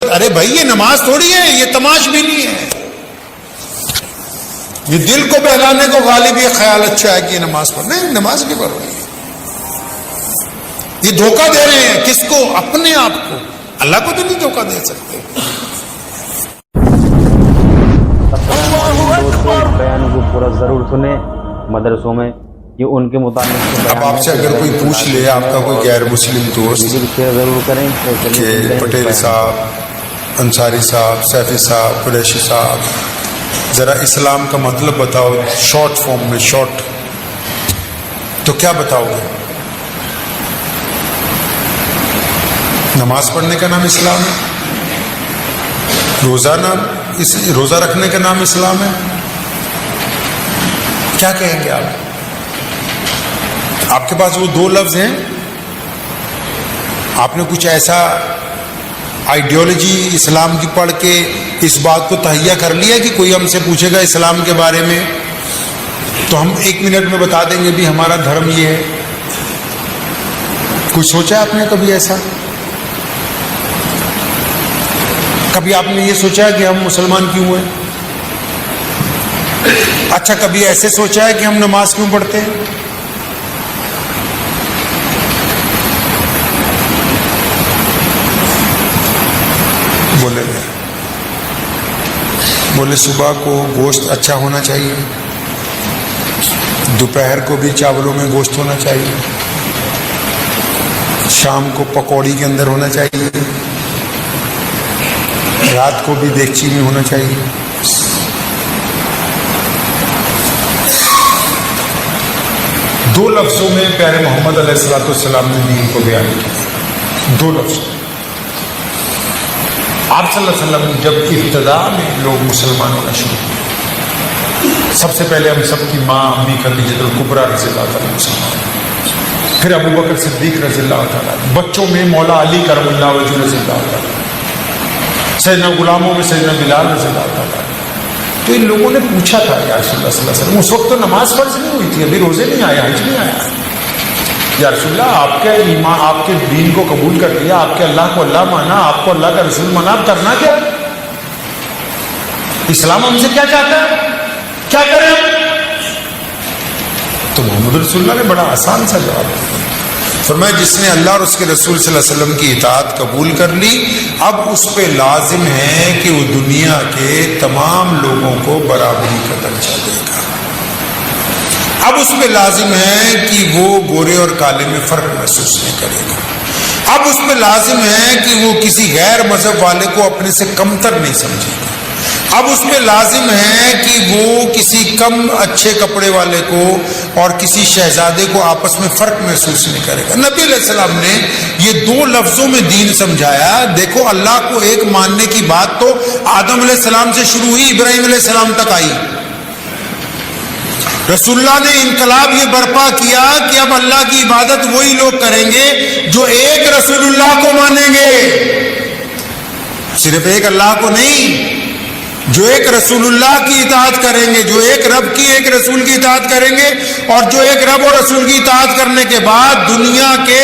ارے بھائی یہ نماز تھوڑی ہے، یہ تماش بھی نہیں ہے. یہ دل کو بہلانے کو غالب یہ خیال اچھا ہے کہ یہ نماز پڑھ نہیں، نماز نہیں پڑھ رہی ہے. یہ دھوکہ دے رہے ہیں کس کو؟ اپنے آپ کو. اللہ کو تو نہیں دھوکہ دے سکتے. بیان کو پورا ضرور سنیں مدرسوں میں، یہ ان کے مطابق. اب آپ سے اگر کوئی پوچھ لے، آپ کا کوئی غیر مسلم دوست شیئر ضرور کریں کہ پٹیل صاحب، انصاری صاحب، سیفی صاحب، قریشی صاحب، ذرا اسلام کا مطلب بتاؤ شارٹ فارم میں، شارٹ، تو کیا بتاؤ گے؟ نماز پڑھنے کا نام اسلام ہے؟ روزہ رکھنے کا نام اسلام ہے؟ کیا کہیں گے آپ؟ آپ کے پاس وہ دو لفظ ہیں، آپ نے کچھ ایسا آئیڈیالوجی اسلام کی پڑھ کے اس بات کو تہیہ کر لیا کہ کوئی ہم سے پوچھے گا اسلام کے بارے میں تو ہم 1 منٹ میں بتا دیں گے بھی ہمارا دھرم یہ ہے؟ کچھ سوچا ہے آپ نے کبھی ایسا؟ کبھی آپ نے یہ سوچا کہ ہم مسلمان کیوں ہیں؟ اچھا کبھی ایسے سوچا ہے کہ ہم نماز کیوں پڑھتے ہیں؟ بولے صبح کو گوشت اچھا ہونا چاہیے، دوپہر کو بھی چاولوں میں گوشت ہونا چاہیے، شام کو پکوڑی کے اندر ہونا چاہیے، رات کو بھی دیگچی میں ہونا چاہیے. دو لفظوں میں پیارے محمد علیہ الصلوۃ والسلام نے دین کو بیان کیا. 2 لفظ. آپ صلی اللہ علیہ وسلم جب ابتدا میں لوگ مسلمان ہونا شروع ہوئے، سب سے پہلے ہم سب کی ماں امی خدیجہ الکبریٰ رضی اللہ تعالیٰ مسلمان، پھر ابو بکر صدیق رضی اللہ تعالیٰ، بچوں میں مولا علی کرم اللہ وجہ رضی اللہ تعالیٰ، سیدنا غلاموں میں سیدنا بلال رضی اللہ تعالیٰ. تو ان لوگوں نے پوچھا تھا یا رسول اللہ صلی اللہ علیہ وسلم، اس وقت تو نماز فرض نہیں ہوئی تھی، ابھی روزے نہیں آئے، حج نہیں آیا، یا رسول اللہ آپ کے ایمان، آپ کے دین کو قبول کر لیا، آپ کے اللہ کو اللہ مانا، آپ کو اللہ کا رسول مانا، آپ کرنا کیا؟ اسلام ہم سے کیا چاہتا ہے؟ کیا کریں؟ تو محمد رسول اللہ نے بڑا آسان سا جواب دیا. فرمایا جس نے اللہ اور اس کے رسول صلی اللہ علیہ وسلم کی اطاعت قبول کر لی، اب اس پہ لازم ہے کہ وہ دنیا کے تمام لوگوں کو برابری کا درجہ دے گا. اب اس پہ لازم ہے کہ وہ گورے اور کالے میں فرق محسوس نہیں کرے گا. اب اس پہ لازم ہے کہ وہ کسی غیر مذہب والے کو اپنے سے کمتر نہیں سمجھے گا. اب اس پہ لازم ہے کہ وہ کسی کم اچھے کپڑے والے کو اور کسی شہزادے کو آپس میں فرق محسوس نہیں کرے گا. نبی علیہ السلام نے یہ 2 لفظوں میں دین سمجھایا. دیکھو اللہ کو ایک ماننے کی بات تو آدم علیہ السلام سے شروع ہوئی، ابراہیم علیہ السلام تک آئی. رسول اللہ نے انقلاب یہ برپا کیا کہ اب اللہ کی عبادت وہی لوگ کریں گے جو ایک رسول اللہ کو مانیں گے. صرف ایک اللہ کو نہیں، جو ایک رسول اللہ کی اطاعت کریں گے، جو ایک رب کی ایک رسول کی اطاعت کریں گے، اور جو ایک رب اور رسول کی اطاعت کرنے کے بعد دنیا کے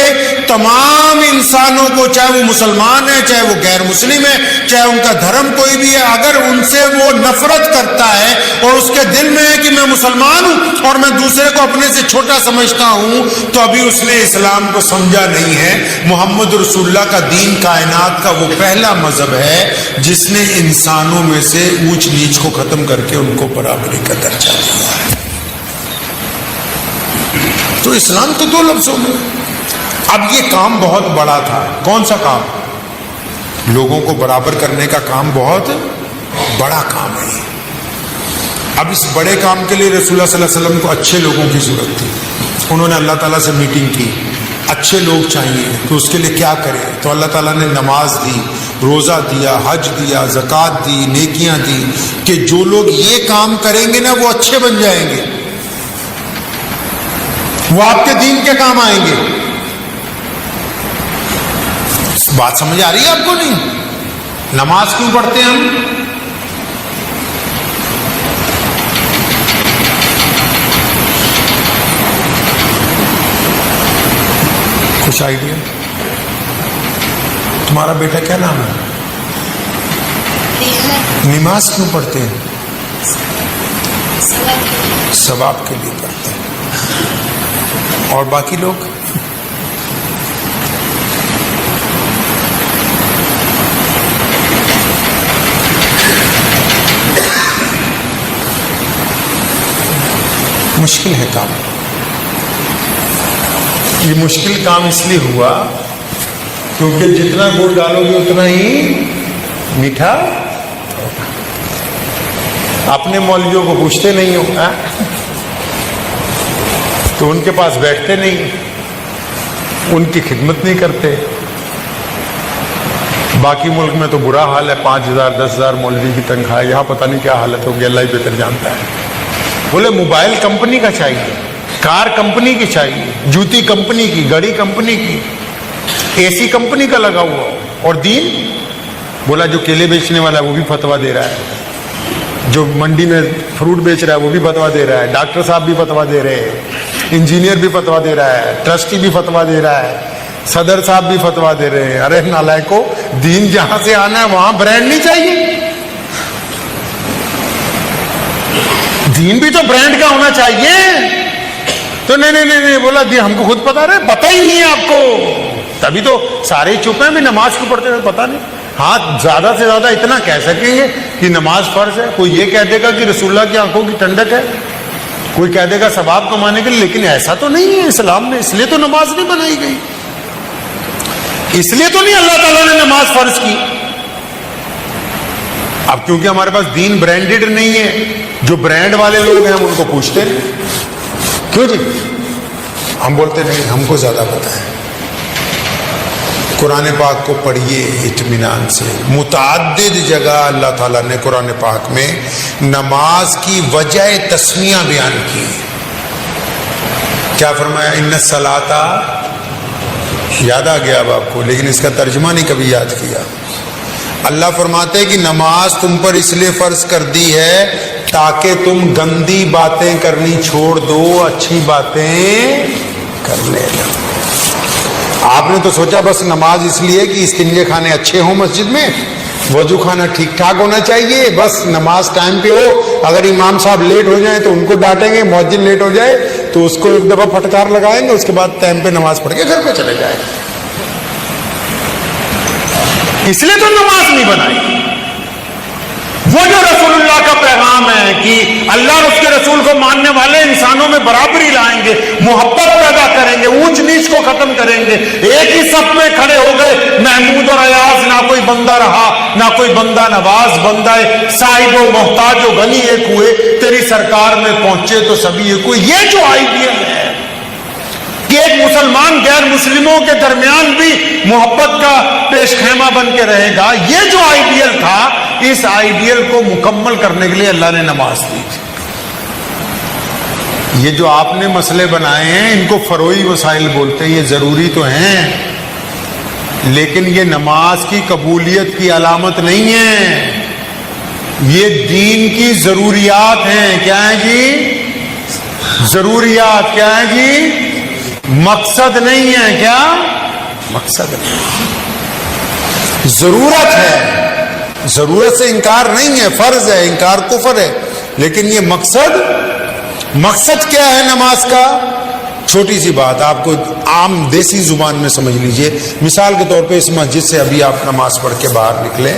تمام انسانوں کو، چاہے وہ مسلمان ہیں، چاہے وہ غیر مسلم ہیں، چاہے ان کا دھرم کوئی بھی ہے، اگر ان سے وہ نفرت کرتا ہے اور اس کے دل میں ہے کہ میں مسلمان ہوں اور میں دوسرے کو اپنے سے چھوٹا سمجھتا ہوں، تو ابھی اس نے اسلام کو سمجھا نہیں ہے. محمد رسول اللہ کا دین کائنات کا وہ پہلا مذہب ہے جس نے انسانوں میں سے اونچ نیچ کو ختم کر کے ان کو برابری کا درجہ دیا ہے. تو اسلام تو 2 لفظوں میں. اب یہ کام بہت بڑا تھا. کون سا کام؟ لوگوں کو برابر کرنے کا کام بہت بڑا کام ہے. اب اس بڑے کام کے لیے رسول اللہ صلی اللہ علیہ وسلم کو اچھے لوگوں کی ضرورت تھی. انہوں نے اللہ تعالیٰ سے میٹنگ کی، اچھے لوگ چاہیے، تو اس کے لیے کیا کرے؟ تو اللہ تعالیٰ نے نماز دی، روزہ دیا، حج دیا، زکوٰۃ دی، نیکیاں دی، کہ جو لوگ یہ کام کریں گے نا وہ اچھے بن جائیں گے، وہ آپ کے دین کے کام آئیں گے. بات سمجھ آ رہی ہے آپ کو؟ نہیں. نماز کیوں پڑھتے ہیں ہم؟ کچھ آئیڈیا؟ تمہارا بیٹا کیا نام ہے؟ نماز کیوں پڑھتے ہیں؟ ثواب کے لیے پڑھتے ہیں. اور باقی لوگ مشکل ہے کام. یہ مشکل کام اس لیے ہوا کیونکہ جتنا گڑ ڈالو گے اتنا ہی میٹھا. اپنے مولویوں کو پوچھتے نہیں ہو تو ان کے پاس بیٹھتے نہیں, ان کی خدمت نہیں کرتے. باقی ملک میں تو برا حال ہے, 5,000 10,000 مولوی کی تنخواہ, یہاں پتہ نہیں کیا حالت ہوگی, اللہ ہی بہتر جانتا ہے. بولے موبائل کمپنی کا چاہیے, کار کمپنی کی چاہیے, جوتی کمپنی کی, گھڑی کمپنی کی, اے سی کمپنی کا لگا ہوا, اور دین بولا جو کیلے بیچنے والا ہے وہ بھی فتوا دے رہا ہے, جو منڈی میں فروٹ بیچ رہا ہے وہ بھی فتوا دے رہا ہے, ڈاکٹر صاحب بھی فتوا دے رہے ہیں, انجینئر بھی فتوا دے رہا ہے, ٹرسٹی بھی فتوا دے رہا ہے, صدر صاحب بھی فتوا دے رہے ہیں. ارے نالائکو, دین جہاں سے آنا ہے وہاں برانڈ نہیں چاہیے. دین بھی تو برانڈ کا ہونا چاہیے. تو نہیں بولا دی ہم کو خود پتا رہے, پتا ہی نہیں ہے آپ کو, تبھی تو سارے چپ ہیں بھی نماز کو پڑھتے ہوئے پتا نہیں. ہاں زیادہ سے زیادہ اتنا کہہ سکیں گے کہ نماز فرض ہے. کوئی یہ کہہ دے گا کہ رسول اللہ کی آنکھوں کی ٹھنڈک ہے, کوئی کہہ دے گا ثواب کمانے کے لیے, لیکن ایسا تو نہیں ہے اسلام میں. اس لیے تو نماز نہیں بنائی گئی, اس لیے تو نہیں اللہ تعالیٰ نے نماز فرض کی. اب کیونکہ ہمارے پاس دین برانڈیڈ نہیں ہے, جو برانڈ والے لوگ ہیں ہم ان کو پوچھتے ہیں کیوں جی, ہم بولتے نہیں ہم کو زیادہ پتا ہے. قرآن پاک کو پڑھیے اطمینان سے. متعدد جگہ اللہ تعالیٰ نے قرآن پاک میں نماز کی وجہ تسمیہ بیان کی. کیا فرمایا؟ ان الصلاۃ, یاد آ گیا اب آپ کو, لیکن اس کا ترجمہ نہیں کبھی یاد کیا. اللہ فرماتے ہیں کہ نماز تم پر اس لیے فرض کر دی ہے تاکہ تم گندی باتیں کرنی چھوڑ دو, اچھی باتیں کرنے لگو. آپ نے تو سوچا بس نماز اس لیے کہ استنجے خانے اچھے ہوں مسجد میں, وضو خانہ ٹھیک ٹھاک ہونا چاہیے, بس نماز ٹائم پہ ہو. اگر امام صاحب لیٹ ہو جائیں تو ان کو ڈانٹیں گے, مؤذن لیٹ ہو جائے تو اس کو ایک دفعہ پھٹکار لگائیں گے, اس کے بعد ٹائم پہ نماز پڑھ کے گھر پہ چلے جائیں. اس لیے تو نماز نہیں بنائی. وہ جو رسول اللہ کا پیغام ہے کہ اللہ اور اس کے رسول کو ماننے والے انسانوں میں برابری لائیں گے, محبت پیدا کریں گے, اونچ نیچ کو ختم کریں گے, ایک ہی صف میں کھڑے ہو گئے محمود اور ایاز, نہ کوئی بندہ رہا نہ کوئی بندہ نواز, بندہ صاحب و محتاج و غنی ایک ہوئے, تیری سرکار میں پہنچے تو سبھی ایک ہوئے. یہ جو آئیڈیل ہے کہ ایک مسلمان غیر مسلموں کے درمیان بھی محبت کا پیش خیمہ بن کے رہے گا, یہ جو آئیڈیل تھا, اس آئیڈیل کو مکمل کرنے کے لیے اللہ نے نماز دی تھی. یہ جو آپ نے مسئلے بنائے ہیں ان کو فروعی وسائل بولتے ہیں, یہ ضروری تو ہیں لیکن یہ نماز کی قبولیت کی علامت نہیں ہے, یہ دین کی ضروریات ہیں. کیا ہیں جی؟ ضروریات. کیا ہیں جی؟ مقصد نہیں ہے. کیا مقصد نہیں, ضرورت ہے. ضرورت سے انکار نہیں ہے, فرض ہے, انکار کفر ہے, لیکن یہ مقصد کیا ہے نماز کا؟ چھوٹی سی بات آپ کو عام دیسی زبان میں سمجھ لیجئے. مثال کے طور پہ اس مسجد سے ابھی آپ نماز پڑھ کے باہر نکلے,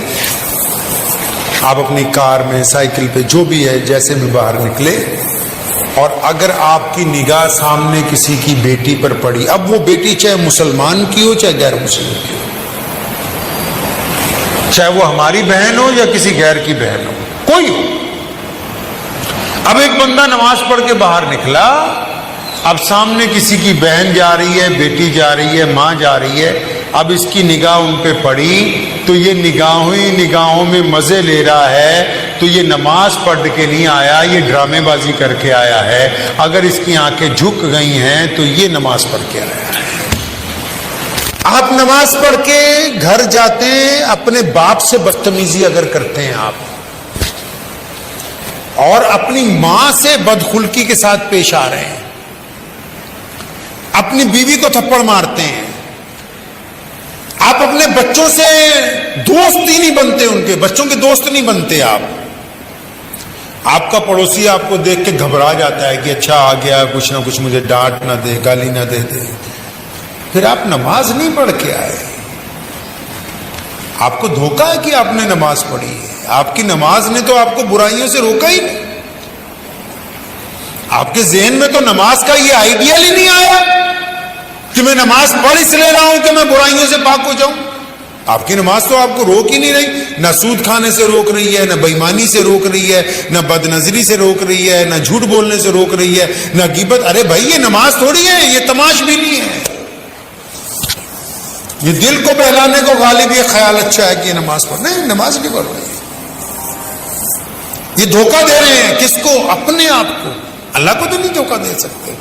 آپ اپنی کار میں, سائیکل پہ, جو بھی ہے جیسے بھی باہر نکلے, اور اگر آپ کی نگاہ سامنے کسی کی بیٹی پر پڑی, اب وہ بیٹی چاہے مسلمان کی ہو چاہے غیر مسلم کی ہو, چاہے وہ ہماری بہن ہو یا کسی غیر کی بہن ہو, کوئی ہو. اب ایک بندہ نماز پڑھ کے باہر نکلا, اب سامنے کسی کی بہن جا رہی ہے, بیٹی جا رہی ہے, ماں جا رہی ہے, اب اس کی نگاہ ان پہ پڑی تو یہ نگاہوں میں مزے لے رہا ہے, تو یہ نماز پڑھ کے نہیں آیا, یہ ڈرامے بازی کر کے آیا ہے. اگر اس کی آنکھیں جھک گئی ہیں تو یہ نماز پڑھ کے آیا ہے. آپ نماز پڑھ کے گھر جاتے ہیں, اپنے باپ سے بدتمیزی اگر کرتے ہیں آپ, اور اپنی ماں سے بدخلقی کے ساتھ پیش آ رہے ہیں, اپنی بیوی کو تھپڑ مارتے ہیں, آپ اپنے بچوں سے دوست ہی نہیں بنتے، ان کے بچوں کے دوست نہیں بنتے آپ کا پڑوسی آپ کو دیکھ کے گھبرا جاتا ہے کہ اچھا آ گیا، کچھ نہ کچھ مجھے ڈانٹ نہ دے، گالی نہ دے پھر آپ نماز نہیں پڑھ کے آئے، آپ کو دھوکا ہے کہ آپ نے نماز پڑھی ہے، آپ کی نماز نے تو آپ کو برائیوں سے روکا ہی نہیں، آپ کے ذہن میں تو نماز کا یہ آئیڈیل ہی نہیں آیا کہ میں نماز پڑھ اس لیے رہا ہوں کہ میں برائیوں سے پاک ہو جاؤں۔ آپ کی نماز تو آپ کو روک ہی نہیں رہی، نہ سود کھانے سے روک رہی ہے، نہ بےایمانی سے روک رہی ہے، نہ بد نظری سے روک رہی ہے، نہ جھوٹ بولنے سے روک رہی ہے، نہ غیبت۔ ارے بھائی یہ نماز تھوڑی ہے، یہ تماش بھی نہیں ہے، یہ دل کو بہلانے کو غالب یہ خیال اچھا ہے کہ یہ نماز پڑھ، نہیں نماز نہیں پڑھ رہی ہے، یہ دھوکہ دے رہے ہیں کس کو؟ اپنے آپ کو، اللہ کو تو نہیں دھوکہ دے سکتے۔